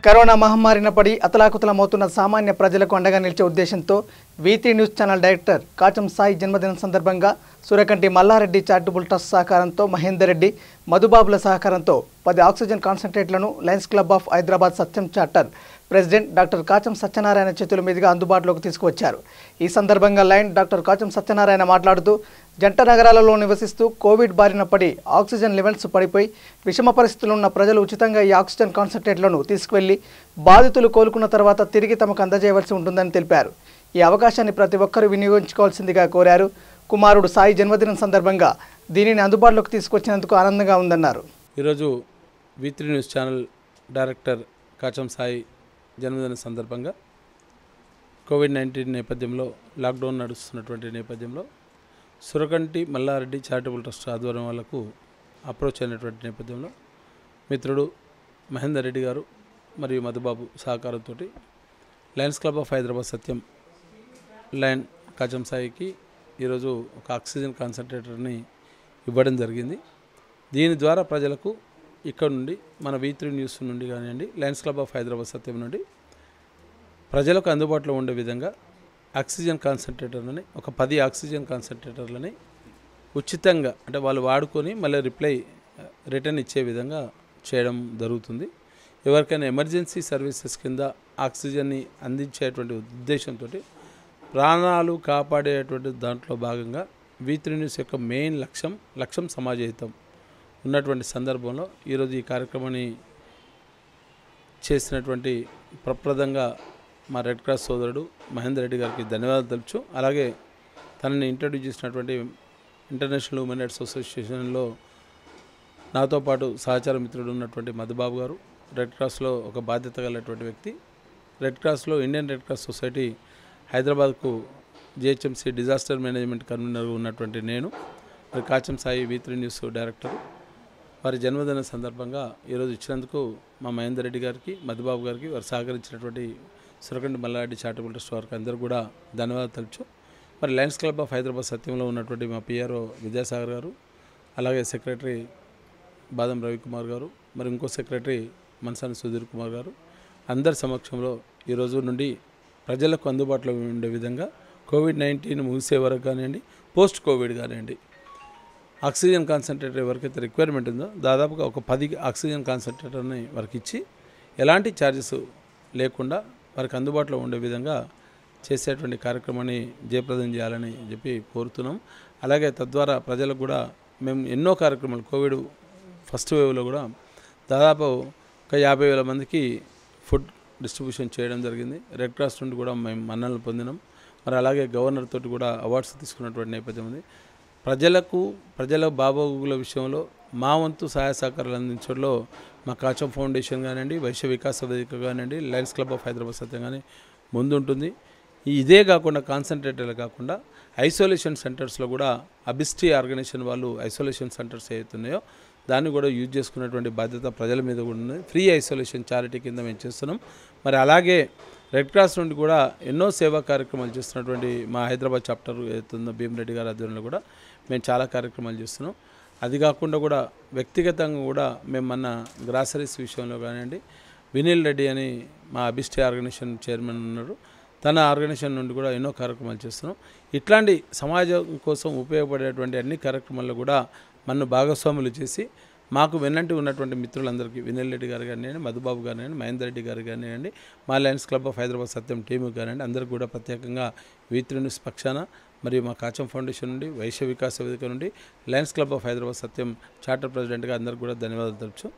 Corona మహమ్మారిన పడి అతలాకుతలమవుతున్న సామాన్య ప్రజలకు అండగా నిలిచే ఉద్దేశంతో V3 news channel director Kacham Sai జన్మదినం సందర్భంగా సూరకంటి మల్లారెడ్డి చారిటబుల్ ట్రస్ట్ సహకారంతో మహేందర్ రెడ్డి మధుబాబుల సహకారంతో 10 ఆక్సిజన్ కాన్సంట్రేట్లను lions club of Hyderabad Satyam charter president doctor Kacham Satyanarayana చేతుల మీదుగా అందుబాటులోకి తీసుకువచ్చారు। ఈ సందర్భంగా లయన్ డాక్టర్ కాచం సత్యనారాయణ మాట్లాడుతూ జంట నగరాలలో నివసిస్తూ కోవిడ్ బారిన పడి ఆక్సిజన్ లెవెల్స్ పడిపోయి విషమ పరిస్థితుల్లో ఉన్న ప్రజలు ఉచితంగా ఈ ఆక్సిజన్ కాన్సంట్రేట్లను తీసుకువెళ్లి బాధితులు కోలుకున్న తర్వాత తిరిగి తమకు అందజేయవలసి ఉంటుందని తెలిపారు। ఈ అవకాశాన్ని ప్రతి ఒక్కరూ వినియోగించుకోవాల్సిందిగా కోరారు। కుమారుడు సాయి జన్మదినం సందర్భంగా దీనిని అందుబాటులోకి తీసుకొచ్చినందుకు ఆనందంగా ఉందన్నారు। ఈరోజు V3 news channel director Kacham Sai జన్మదిన సందర్భంగా కోవిడ్-19 నేపథ్యంలో లాక్డౌన్ నడుస్తున్నటువంటి నేపథ్యంలో సురకంటి మల్లారెడ్డి చారిటబుల్ ట్రస్ట్ ఆధ్వర్యం వాళ్ళకు అప్రోచ్ అయినటువంటి నేపథ్యంలో మిత్రుడు మహేందర్ రెడ్డి గారు మరియు మధుబాబు సహకారంతో Lions club of Hyderabad Satyam lion Kacham సాయికి ఈరోజు ఒక ఆక్సిజన్ కాన్సంట్రేటర్ని ఇవ్వడం జరిగింది। దీని ద్వారా ప్రజలకు ఇక్కడ నుండి మన V3 న్యూస్ నుండి కానివ్వండి లయన్స్ క్లబ్ ఆఫ్ హైదరాబాద్ సత్యం నుండి ప్రజలకు అందుబాటులో ఉండే విధంగా ఆక్సిజన్ కాన్సంట్రేటర్లని ఒక 10 ఆక్సిజన్ కాన్సంట్రేటర్లని ఉచితంగా అంటే వాళ్ళు వాడుకొని మళ్ళీ రిటర్న్ ఇచ్చే విధంగా చేయడం జరుగుతుంది। ఎవరికైనా ఎమర్జెన్సీ సర్వీసెస్ కింద ఆక్సిజన్ని అందించేటువంటి ఉద్దేశంతో ప్రాణాలు కాపాడేటువంటి దాంట్లో భాగంగా V3 న్యూస్ యొక్క మెయిన్ లక్ష్యం సమాజహితం ఉన్నటువంటి సందర్భంలో ఈరోజు ఈ కార్యక్రమాన్ని చేసినటువంటి ప్రప్రదంగా మా రెడ్ క్రాస్ సోదరుడు మహేందర్ రెడ్డి గారికి ధన్యవాదాలు తెలుపుచు అలాగే తనని ఇంట్రడ్యూస్ చేసినటువంటి ఇంటర్నేషనల్ హ్యూమన్ రైట్స్ అసోసియేషన్లో నాతో పాటు సహచార మిత్రుడు ఉన్నటువంటి మధుబాబు గారు రెడ్ క్రాస్లో ఒక బాధ్యత కలిగినటువంటి వ్యక్తి। రెడ్ క్రాస్లో ఇండియన్ రెడ్ క్రాస్ సొసైటీ హైదరాబాద్కు GHMC డిజాస్టర్ మేనేజ్మెంట్ కన్వీనర్ ఉన్నటువంటి నేను Kacham Sai V3 news director వారి జన్మదిన సందర్భంగా ఈరోజు ఇచ్చినందుకు మా మహేందర్ రెడ్డి గారికి మధుబాబు గారికి వారు సహకరించినటువంటి సురకంటి మల్లారెడ్డి చారిటబుల్ ట్రస్ట్ వారికి అందరూ కూడా ధన్యవాదాలు తెలుపు। మరి లయన్స్ క్లబ్ ఆఫ్ హైదరాబాద్ సత్యంలో ఉన్నటువంటి మా PRO విద్యాసాగర్ గారు అలాగే సెక్రటరీ బాదం రవికుమార్ గారు మరి ఇంకో సెక్రటరీ మనసాని సుధీర్ కుమార్ గారు అందరి సమక్షంలో ఈరోజు నుండి ప్రజలకు అందుబాటులో ఉండే విధంగా కోవిడ్-19 ముగిసే వరకు కానివ్వండి పోస్ట్ కోవిడ్ కానివ్వండి ఆక్సిజన్ కాన్సంట్రేటర్ ఎవరికైతే రిక్వైర్మెంట్ ఉందో దాదాపుగా ఒక 10 ఆక్సిజన్ కాన్సంట్రేటర్ని వారికి ఇచ్చి ఎలాంటి ఛార్జెస్ లేకుండా వారికి అందుబాటులో ఉండే విధంగా చేసేటువంటి కార్యక్రమాన్ని జయప్రదం చేయాలని చెప్పి కోరుతున్నాం। అలాగే తద్వారా ప్రజలకు కూడా మేము ఎన్నో కార్యక్రమాలు కోవిడ్ ఫస్ట్ వేవ్లో కూడా దాదాపు ఒక 50,000 మందికి ఫుడ్ డిస్ట్రిబ్యూషన్ చేయడం జరిగింది। రెడ్ క్రాస్ నుండి కూడా మేము మన్ననలు పొందినాం। మరి అలాగే గవర్నర్ తోటి కూడా అవార్డ్స్ తీసుకున్నటువంటి నేపథ్యం ఉంది। ప్రజల బాగోగుల విషయంలో మా వంతు సహాయ సహకారాలు అందించడంలో మా కాచం ఫౌండేషన్ కానివ్వండి వైశ్య వికాస వేదిక కానివ్వండి లయన్స్ క్లబ్ ఆఫ్ హైదరాబాద్ సత్యం కానీ ముందుంటుంది। ఇదే కాకుండా కాన్సన్ట్రేటర్లు కాకుండా ఐసోలేషన్ సెంటర్స్లో కూడా అబిస్టీ ఆర్గనైజేషన్ వాళ్ళు ఐసోలేషన్ సెంటర్స్ ఏవైతున్నాయో దాన్ని కూడా యూజ్ చేసుకున్నటువంటి బాధ్యత ప్రజల మీద కూడా ఉంది। ఫ్రీ ఐసోలేషన్ చారిటీ కింద మేము చేస్తున్నాం। మరి అలాగే రెడ్ క్రాస్ నుండి కూడా ఎన్నో సేవా కార్యక్రమాలు చేస్తున్నటువంటి మా హైదరాబాద్ చాప్టర్ ఏదైతుందో భీమరెడ్డి గారి ఆధ్వర్యంలో కూడా మేము చాలా కార్యక్రమాలు చేస్తున్నాం। అది కాకుండా కూడా వ్యక్తిగతంగా కూడా మేము మన గ్రాసరీస్ విషయంలో కానివ్వండి వినిల్ రెడ్డి అని మా అబిస్టీ ఆర్గనైజేషన్ చైర్మన్ ఉన్నారు, తన ఆర్గనైజేషన్ నుండి కూడా ఎన్నో కార్యక్రమాలు చేస్తున్నాం। ఇట్లాంటి సమాజం కోసం ఉపయోగపడేటువంటి అన్ని కార్యక్రమాల్లో కూడా మనను భాగస్వాములు చేసి మాకు వెన్నంటి ఉన్నటువంటి మిత్రులందరికీ వినిల్ రెడ్డి గారు కానివ్వండి మధుబాబు కానివ్వండి మహేందర్ రెడ్డి గారు కానివ్వండి మా Lions club of Hyderabad Satyam team కానివ్వండి అందరికీ కూడా ప్రత్యేకంగా V3 న్యూస్ పక్షాన మరియు మా కాచం ఫౌండేషన్ నుండి వైశ్య వికాస వేదిక నుండి Lions club of Hyderabad Satyam charter ప్రెసిడెంట్గా అందరికీ కూడా ధన్యవాదాలు తెలుపు।